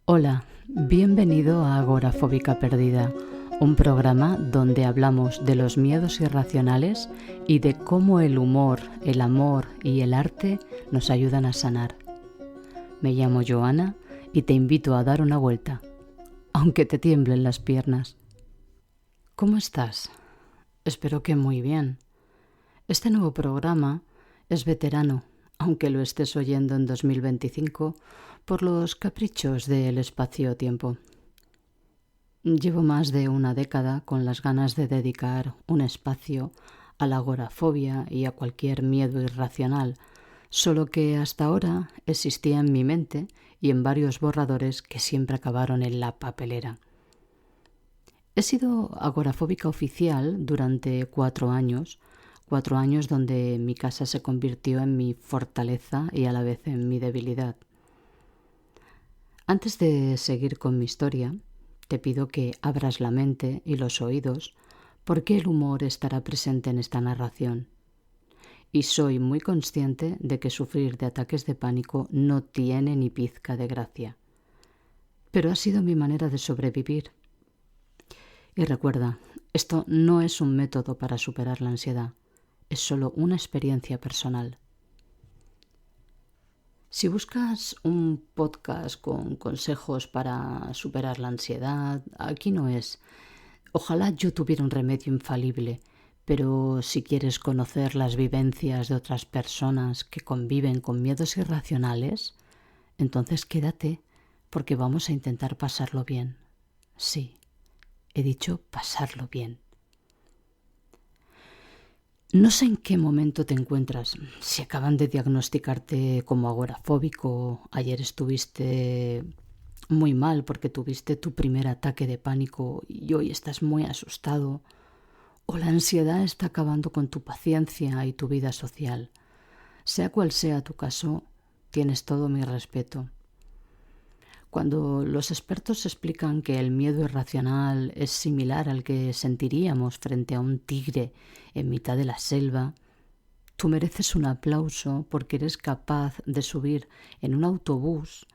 Hola, bienvenido a Agorafóbica Perdida, un programa donde hablamos de los miedos irracionales y de cómo el humor, el amor y el arte nos ayudan a sanar. Me llamo Joana y te invito a dar una vuelta, aunque te tiemblen las piernas. ¿Cómo estás? Espero que muy bien. Este nuevo programa es veterano, aunque lo estés oyendo en 2025, por los caprichos del espacio-tiempo. Llevo más de una década con las ganas de dedicar un espacio a la agorafobia y a cualquier miedo irracional, solo que hasta ahora existía en mi mente y en varios borradores que siempre acabaron en la papelera. He sido agorafóbica oficial durante 4 años, 4 años donde mi casa se convirtió en mi fortaleza y a la vez en mi debilidad. Antes de seguir con mi historia, te pido que abras la mente y los oídos porque el humor estará presente en esta narración. Y soy muy consciente de que sufrir de ataques de pánico no tiene ni pizca de gracia. Pero ha sido mi manera de sobrevivir. Y recuerda, esto no es un método para superar la ansiedad, es solo una experiencia personal. Si buscas un podcast con consejos para superar la ansiedad, aquí no es. Ojalá yo tuviera un remedio infalible, pero si quieres conocer las vivencias de otras personas que conviven con miedos irracionales, entonces quédate, porque vamos a intentar pasarlo bien. Sí, he dicho pasarlo bien. No sé en qué momento te encuentras, si acaban de diagnosticarte como agorafóbico, ayer estuviste muy mal porque tuviste tu primer ataque de pánico y hoy estás muy asustado, o la ansiedad está acabando con tu paciencia y tu vida social. Sea cual sea tu caso, tienes todo mi respeto. Cuando los expertos explican que el miedo irracional es similar al que sentiríamos frente a un tigre en mitad de la selva, tú mereces un aplauso porque eres capaz de subir en un autobús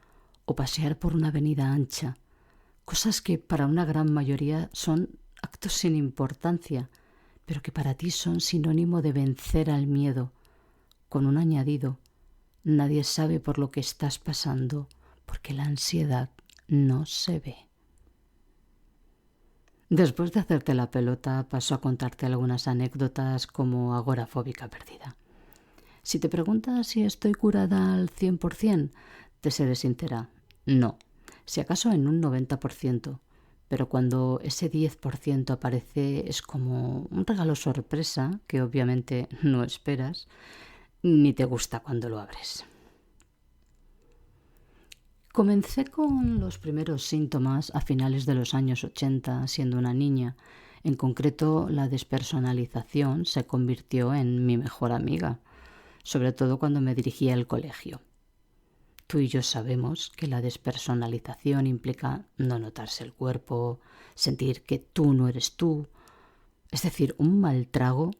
o pasear por una avenida ancha, cosas que para una gran mayoría son actos sin importancia, pero que para ti son sinónimo de vencer al miedo, con un añadido: nadie sabe por lo que estás pasando, porque la ansiedad no se ve. Después de hacerte la pelota, paso a contarte algunas anécdotas como agorafóbica perdida. Si te preguntas si estoy curada al 100%, te seré sincera, no, si acaso en un 90%, pero cuando ese 10% aparece es como un regalo sorpresa que obviamente no esperas, ni te gusta cuando lo abres. Comencé con los primeros síntomas a finales de los años 80, siendo una niña. En concreto, la despersonalización se convirtió en mi mejor amiga, sobre todo cuando me dirigía al colegio. Tú y yo sabemos que la despersonalización implica no notarse el cuerpo, sentir que tú no eres tú, es decir, un mal trago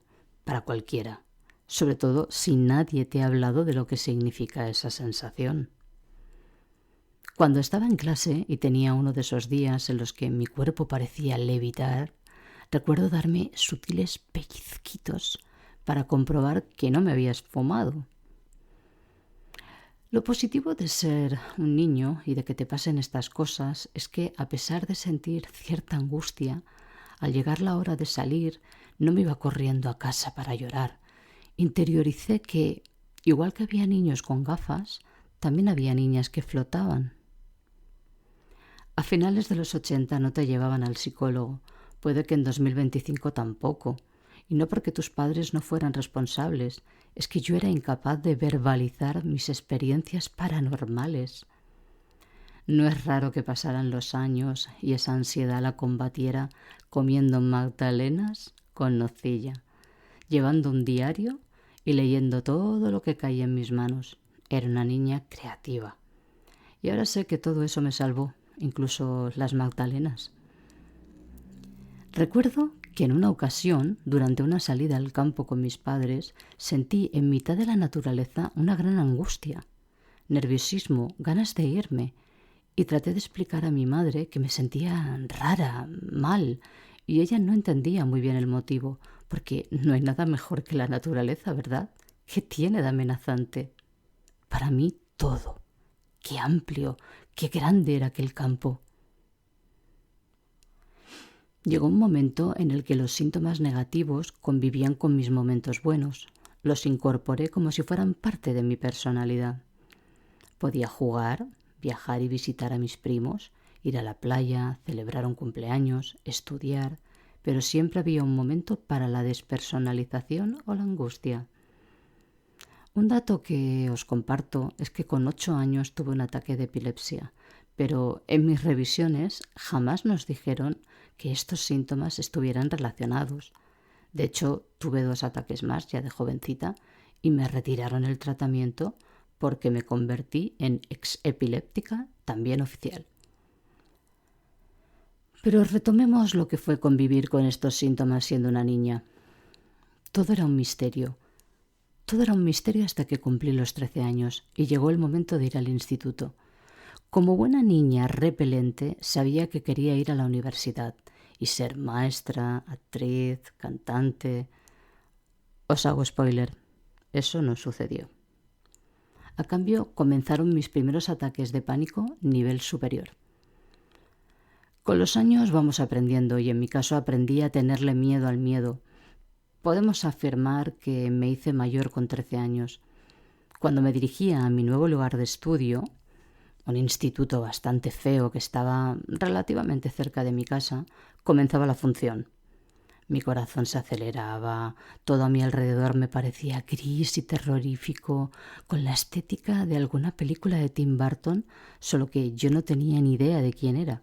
para cualquiera, sobre todo si nadie te ha hablado de lo que significa esa sensación. Cuando estaba en clase y tenía uno de esos días en los que mi cuerpo parecía levitar, recuerdo darme sutiles pellizquitos para comprobar que no me había esfumado. Lo positivo de ser un niño y de que te pasen estas cosas es que, a pesar de sentir cierta angustia, al llegar la hora de salir no me iba corriendo a casa para llorar. Interioricé que, igual que había niños con gafas, también había niñas que flotaban. A finales de los 80 no te llevaban al psicólogo, puede que en 2025 tampoco, y no porque tus padres no fueran responsables, es que yo era incapaz de verbalizar mis experiencias paranormales. No es raro que pasaran los años y esa ansiedad la combatiera comiendo magdalenas con nocilla, llevando un diario y leyendo todo lo que caía en mis manos. Era una niña creativa. Y ahora sé que todo eso me salvó, incluso las magdalenas. Recuerdo que en una ocasión, durante una salida al campo con mis padres, sentí en mitad de la naturaleza una gran angustia, nerviosismo, ganas de irme, y traté de explicar a mi madre que me sentía rara, mal, y ella no entendía muy bien el motivo, porque no hay nada mejor que la naturaleza, ¿verdad? ¿Qué tiene de amenazante? Para mí todo. Qué amplio, qué grande era aquel campo. Llegó un momento en el que los síntomas negativos convivían con mis momentos buenos. Los incorporé como si fueran parte de mi personalidad. Podía jugar, viajar y visitar a mis primos, ir a la playa, celebrar un cumpleaños, estudiar, pero siempre había un momento para la despersonalización o la angustia. Un dato que os comparto es que con 8 años tuve un ataque de epilepsia, pero en mis revisiones jamás nos dijeron que estos síntomas estuvieran relacionados. De hecho, tuve 2 ataques más ya de jovencita y me retiraron el tratamiento porque me convertí en exepiléptica, también oficial. Pero retomemos lo que fue convivir con estos síntomas siendo una niña. Todo era un misterio. Todo era un misterio hasta que cumplí los 13 años y llegó el momento de ir al instituto. Como buena niña repelente, sabía que quería ir a la universidad y ser maestra, actriz, cantante. Os hago spoiler, eso no sucedió. A cambio, comenzaron mis primeros ataques de pánico nivel superior. Con los años vamos aprendiendo y en mi caso aprendí a tenerle miedo al miedo. Podemos afirmar que me hice mayor con 13 años. Cuando me dirigía a mi nuevo lugar de estudio, un instituto bastante feo que estaba relativamente cerca de mi casa, comenzaba la función. Mi corazón se aceleraba, todo a mi alrededor me parecía gris y terrorífico, con la estética de alguna película de Tim Burton, solo que yo no tenía ni idea de quién era.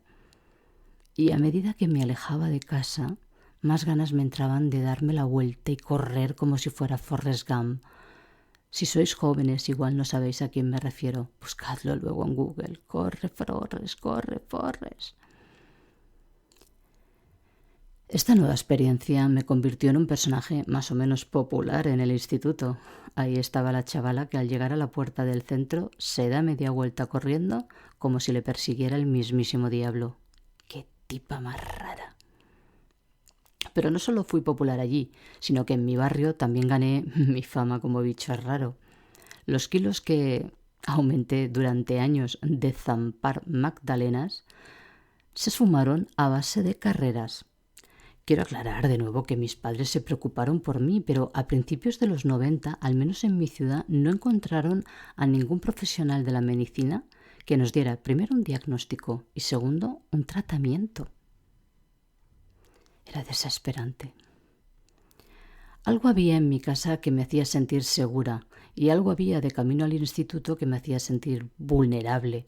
Y a medida que me alejaba de casa, más ganas me entraban de darme la vuelta y correr como si fuera Forrest Gump. Si sois jóvenes, igual no sabéis a quién me refiero. Buscadlo luego en Google. Corre, Forrest, corre, Forrest. Esta nueva experiencia me convirtió en un personaje más o menos popular en el instituto. Ahí estaba la chavala que al llegar a la puerta del centro se da media vuelta corriendo como si le persiguiera el mismísimo diablo. ¡Qué tipa más rara! Pero no solo fui popular allí, sino que en mi barrio también gané mi fama como bicho raro. Los kilos que aumenté durante años de zampar magdalenas se esfumaron a base de carreras. Quiero aclarar de nuevo que mis padres se preocuparon por mí, pero a principios de los 90, al menos en mi ciudad, no encontraron a ningún profesional de la medicina que nos diera primero un diagnóstico y segundo un tratamiento. Era desesperante. Algo había en mi casa que me hacía sentir segura y algo había de camino al instituto que me hacía sentir vulnerable,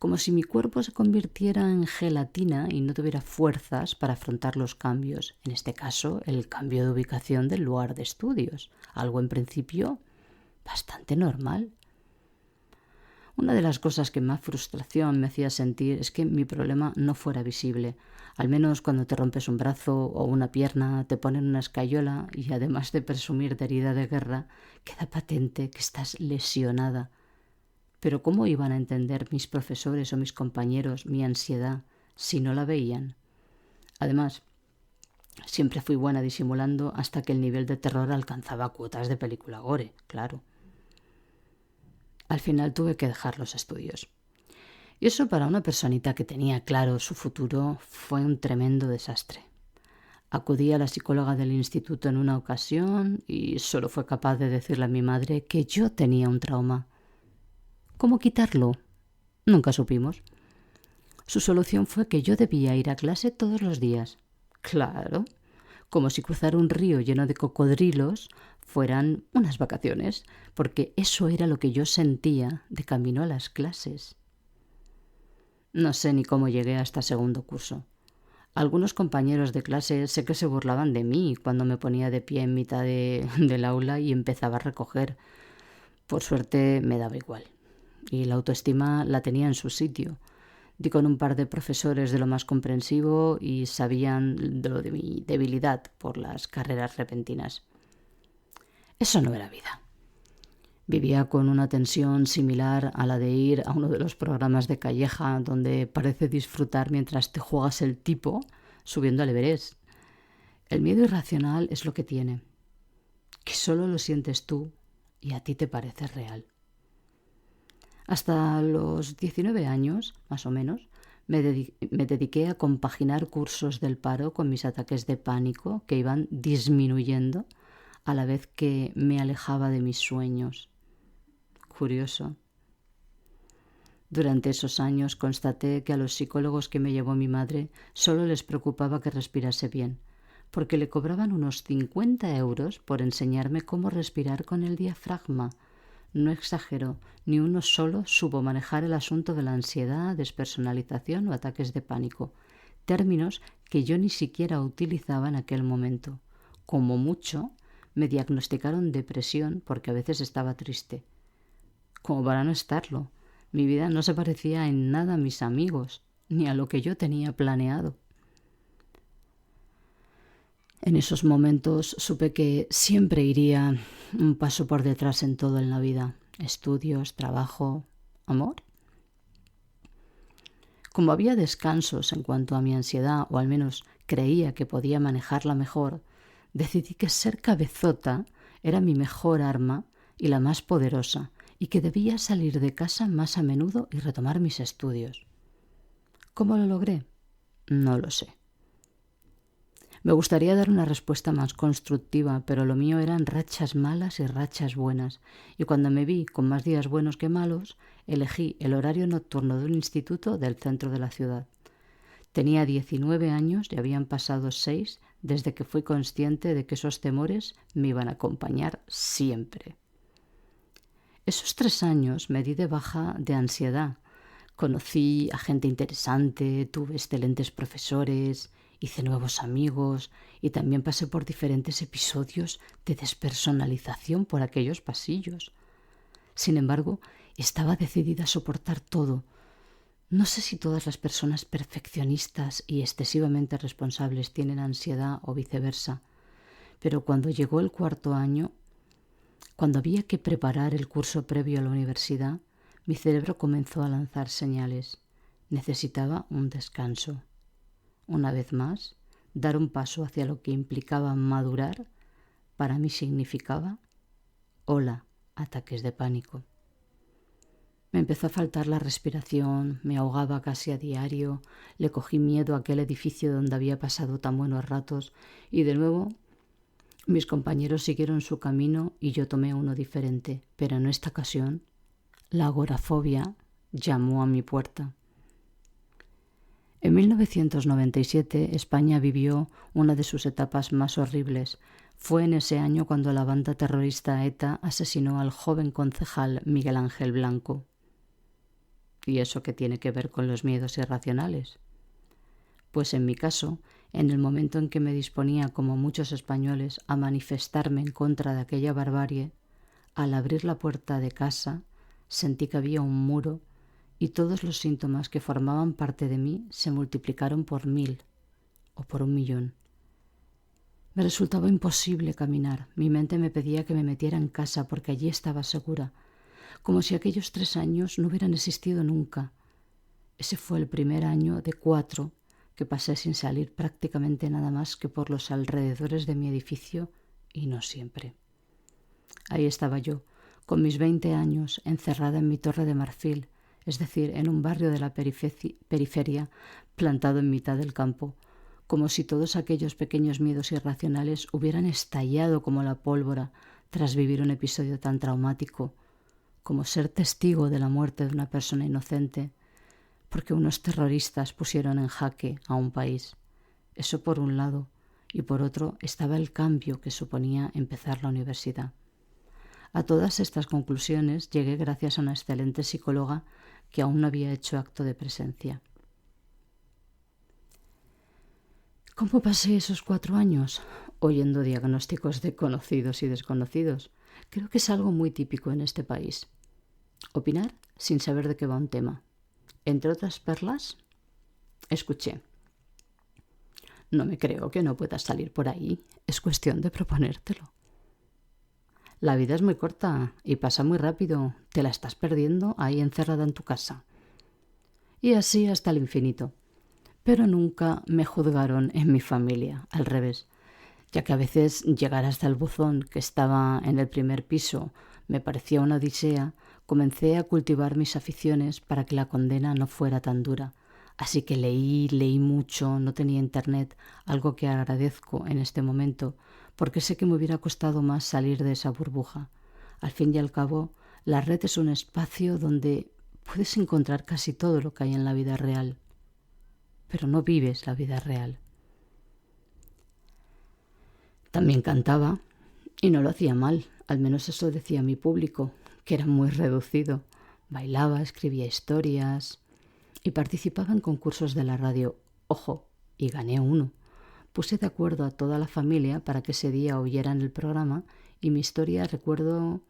como si mi cuerpo se convirtiera en gelatina y no tuviera fuerzas para afrontar los cambios, en este caso el cambio de ubicación del lugar de estudios, algo en principio bastante normal. Una de las cosas que más frustración me hacía sentir es que mi problema no fuera visible. Al menos cuando te rompes un brazo o una pierna, te ponen una escayola y además de presumir de herida de guerra, queda patente que estás lesionada. Pero ¿cómo iban a entender mis profesores o mis compañeros mi ansiedad si no la veían? Además, siempre fui buena disimulando hasta que el nivel de terror alcanzaba cuotas de película gore, claro. Al final tuve que dejar los estudios. Y eso para una personita que tenía claro su futuro fue un tremendo desastre. Acudí a la psicóloga del instituto en una ocasión y solo fue capaz de decirle a mi madre que yo tenía un trauma. ¿Cómo quitarlo? Nunca supimos. Su solución fue que yo debía ir a clase todos los días. Claro, como si cruzar un río lleno de cocodrilos fueran unas vacaciones, porque eso era lo que yo sentía de camino a las clases. No sé ni cómo llegué hasta segundo curso. Algunos compañeros de clase sé que se burlaban de mí cuando me ponía de pie en mitad del aula y empezaba a recoger. Por suerte me daba igual. Y la autoestima la tenía en su sitio. Di con un par de profesores de lo más comprensivo y sabían de lo de mi debilidad por las carreras repentinas. Eso no era vida. Vivía con una tensión similar a la de ir a uno de los programas de Calleja donde parece disfrutar mientras te juegas el tipo subiendo al Everest. El miedo irracional es lo que tiene, que solo lo sientes tú y a ti te parece real. Hasta los 19 años, más o menos, me dediqué a compaginar cursos del paro con mis ataques de pánico que iban disminuyendo a la vez que me alejaba de mis sueños. Curioso. Durante esos años constaté que a los psicólogos que me llevó mi madre solo les preocupaba que respirase bien, porque le cobraban unos 50 euros por enseñarme cómo respirar con el diafragma. No exagero, ni uno solo supo manejar el asunto de la ansiedad, despersonalización o ataques de pánico, términos que yo ni siquiera utilizaba en aquel momento. Como mucho, me diagnosticaron depresión porque a veces estaba triste. Como para no estarlo, mi vida no se parecía en nada a mis amigos, ni a lo que yo tenía planeado. En esos momentos supe que siempre iría un paso por detrás en todo en la vida. Estudios, trabajo, amor. Como había descansos en cuanto a mi ansiedad, o al menos creía que podía manejarla mejor, decidí que ser cabezota era mi mejor arma y la más poderosa, y que debía salir de casa más a menudo y retomar mis estudios. ¿Cómo lo logré? No lo sé. Me gustaría dar una respuesta más constructiva, pero lo mío eran rachas malas y rachas buenas, y cuando me vi con más días buenos que malos, elegí el horario nocturno de un instituto del centro de la ciudad. Tenía 19 años y habían pasado 6 desde que fui consciente de que esos temores me iban a acompañar siempre. Esos 3 años me di de baja de ansiedad. Conocí a gente interesante, tuve excelentes profesores, hice nuevos amigos y también pasé por diferentes episodios de despersonalización por aquellos pasillos. Sin embargo, estaba decidida a soportar todo. No sé si todas las personas perfeccionistas y excesivamente responsables tienen ansiedad o viceversa, pero cuando llegó el 4.º año, cuando había que preparar el curso previo a la universidad, mi cerebro comenzó a lanzar señales. Necesitaba un descanso. Una vez más, dar un paso hacia lo que implicaba madurar, para mí significaba, hola, ataques de pánico. Me empezó a faltar la respiración, me ahogaba casi a diario, le cogí miedo a aquel edificio donde había pasado tan buenos ratos y de nuevo mis compañeros siguieron su camino y yo tomé uno diferente, pero en esta ocasión la agorafobia llamó a mi puerta. En 1997 España vivió una de sus etapas más horribles. Fue en ese año cuando la banda terrorista ETA asesinó al joven concejal Miguel Ángel Blanco. ¿Y eso qué tiene que ver con los miedos irracionales? Pues en mi caso, en el momento en que me disponía, como muchos españoles, a manifestarme en contra de aquella barbarie, al abrir la puerta de casa sentí que había un muro y todos los síntomas que formaban parte de mí se multiplicaron por 1000 o por 1.000.000. Me resultaba imposible caminar. Mi mente me pedía que me metiera en casa porque allí estaba segura, como si aquellos 3 años no hubieran existido nunca. Ese fue el primer año de 4 que pasé sin salir prácticamente nada más que por los alrededores de mi edificio y no siempre. Ahí estaba yo, con mis 20 años, encerrada en mi torre de marfil, es decir, en un barrio de la periferia, plantado en mitad del campo, como si todos aquellos pequeños miedos irracionales hubieran estallado como la pólvora tras vivir un episodio tan traumático, como ser testigo de la muerte de una persona inocente, porque unos terroristas pusieron en jaque a un país. Eso por un lado, y por otro estaba el cambio que suponía empezar la universidad. A todas estas conclusiones llegué gracias a una excelente psicóloga que aún no había hecho acto de presencia. ¿Cómo pasé esos 4 años? Oyendo diagnósticos de conocidos y desconocidos. Creo que es algo muy típico en este país. Opinar sin saber de qué va un tema. Entre otras perlas, escuché: no me creo que no puedas salir por ahí, es cuestión de proponértelo. La vida es muy corta y pasa muy rápido. Te la estás perdiendo ahí encerrada en tu casa. Y así hasta el infinito. Pero nunca me juzgaron en mi familia, al revés, ya que a veces llegar hasta el buzón que estaba en el primer piso me parecía una odisea. Comencé a cultivar mis aficiones para que la condena no fuera tan dura. Así que leí mucho, no tenía internet, algo que agradezco en este momento, porque sé que me hubiera costado más salir de esa burbuja. Al fin y al cabo, la red es un espacio donde puedes encontrar casi todo lo que hay en la vida real, pero no vives la vida real. También cantaba, y no lo hacía mal, al menos eso decía mi público, que era muy reducido. Bailaba, escribía historias y participaba en concursos de la radio. Ojo, y gané uno. Puse de acuerdo a toda la familia para que ese día oyeran el programa y mi historia recuerdo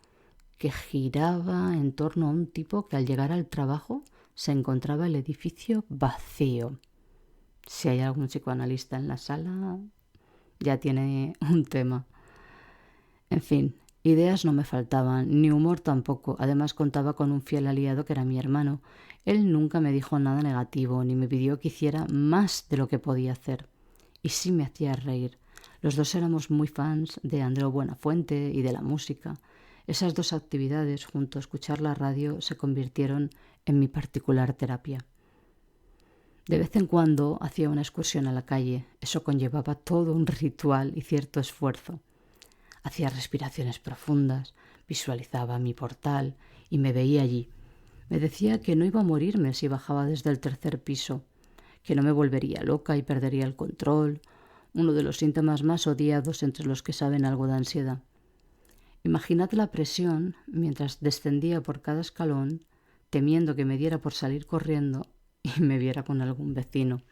que giraba en torno a un tipo que al llegar al trabajo se encontraba el edificio vacío. Si hay algún psicoanalista en la sala, ya tiene un tema. En fin, ideas no me faltaban, ni humor tampoco. Además contaba con un fiel aliado que era mi hermano. Él nunca me dijo nada negativo, ni me pidió que hiciera más de lo que podía hacer. Y sí me hacía reír. Los dos éramos muy fans de Andreu Buenafuente y de la música. Esas dos actividades, junto a escuchar la radio, se convirtieron en mi particular terapia. De vez en cuando hacía una excursión a la calle. Eso conllevaba todo un ritual y cierto esfuerzo. Hacía respiraciones profundas, visualizaba mi portal y me veía allí. Me decía que no iba a morirme si bajaba desde el tercer piso, que no me volvería loca y perdería el control, uno de los síntomas más odiados entre los que saben algo de ansiedad. Imaginad la presión mientras descendía por cada escalón, temiendo que me diera por salir corriendo y me viera con algún vecino.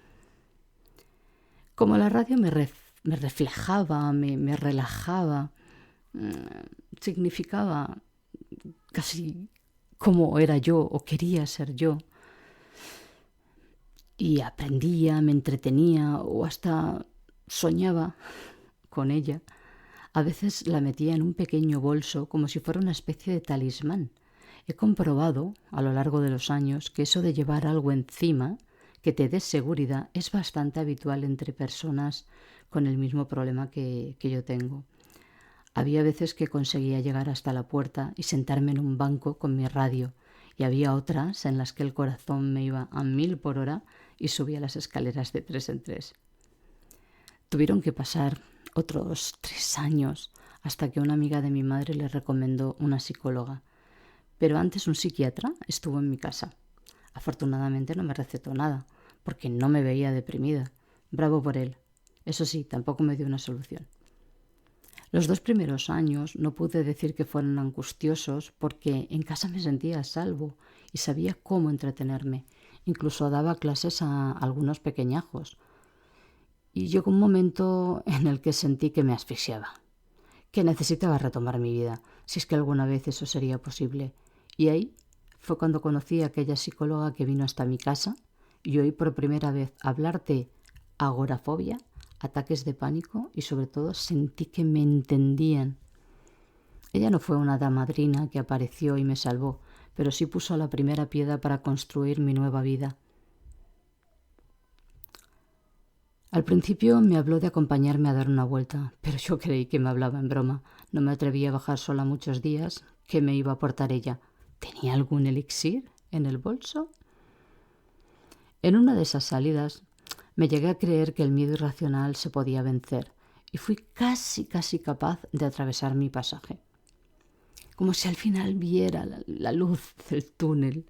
Como la radio me reflejaba, me relajaba, significaba casi como era yo o quería ser yo, y aprendía, me entretenía o hasta soñaba con ella. A veces la metía en un pequeño bolso como si fuera una especie de talismán. He comprobado a lo largo de los años que eso de llevar algo encima que te dé seguridad es bastante habitual entre personas con el mismo problema que yo tengo. Había veces que conseguía llegar hasta la puerta y sentarme en un banco con mi radio, y había otras en las que el corazón me iba a 1000 por hora y subía las escaleras de 3 en 3. Tuvieron que pasar otros 3 años hasta que una amiga de mi madre le recomendó una psicóloga. Pero antes un psiquiatra estuvo en mi casa. Afortunadamente no me recetó nada, porque no me veía deprimida. Bravo por él. Eso sí, tampoco me dio una solución. Los 2 primeros años no pude decir que fueran angustiosos porque en casa me sentía a salvo y sabía cómo entretenerme. Incluso daba clases a algunos pequeñajos. Y llegó un momento en el que sentí que me asfixiaba, que necesitaba retomar mi vida, si es que alguna vez eso sería posible. Y ahí fue cuando conocí a aquella psicóloga que vino hasta mi casa y oí por primera vez hablar de agorafobia, ataques de pánico y sobre todo sentí que me entendían. Ella no fue una hada madrina que apareció y me salvó, pero sí puso la primera piedra para construir mi nueva vida. Al principio me habló de acompañarme a dar una vuelta, pero yo creí que me hablaba en broma. No me atreví a bajar sola muchos días. ¿Qué me iba a aportar ella? ¿Tenía algún elixir en el bolso? En una de esas salidas me llegué a creer que el miedo irracional se podía vencer y fui casi capaz de atravesar mi pasaje. Como si al final viera la luz del túnel.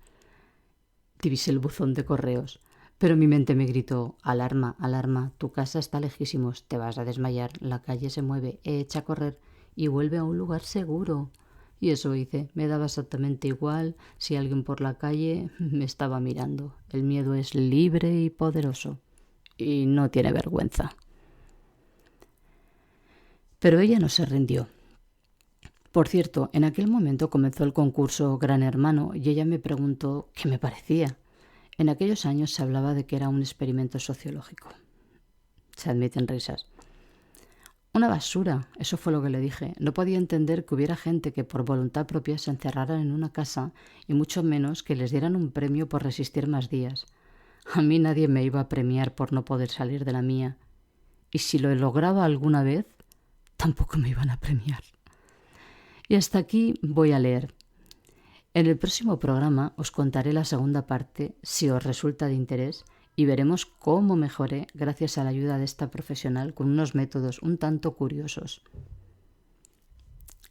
Divisé el buzón de correos, pero mi mente me gritó: alarma, alarma, tu casa está lejísimos, te vas a desmayar, la calle se mueve, echa a correr y vuelve a un lugar seguro. Y eso hice. Me daba exactamente igual si alguien por la calle me estaba mirando. El miedo es libre y poderoso y no tiene vergüenza. Pero ella no se rindió. Por cierto, en aquel momento comenzó el concurso Gran Hermano y ella me preguntó qué me parecía. En aquellos años se hablaba de que era un experimento sociológico. Se admiten risas. Una basura, eso fue lo que le dije. No podía entender que hubiera gente que por voluntad propia se encerraran en una casa y mucho menos que les dieran un premio por resistir más días. A mí nadie me iba a premiar por no poder salir de la mía. Y si lo lograba alguna vez, tampoco me iban a premiar. Y hasta aquí voy a leer. En el próximo programa os contaré la segunda parte, si os resulta de interés, y veremos cómo mejoré gracias a la ayuda de esta profesional con unos métodos un tanto curiosos.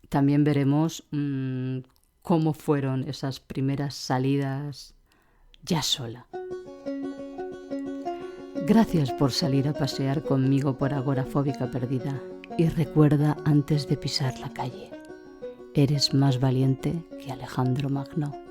También veremos cómo fueron esas primeras salidas ya sola. Gracias por salir a pasear conmigo por Agorafóbica Perdida. Y recuerda antes de pisar la calle, eres más valiente que Alejandro Magno.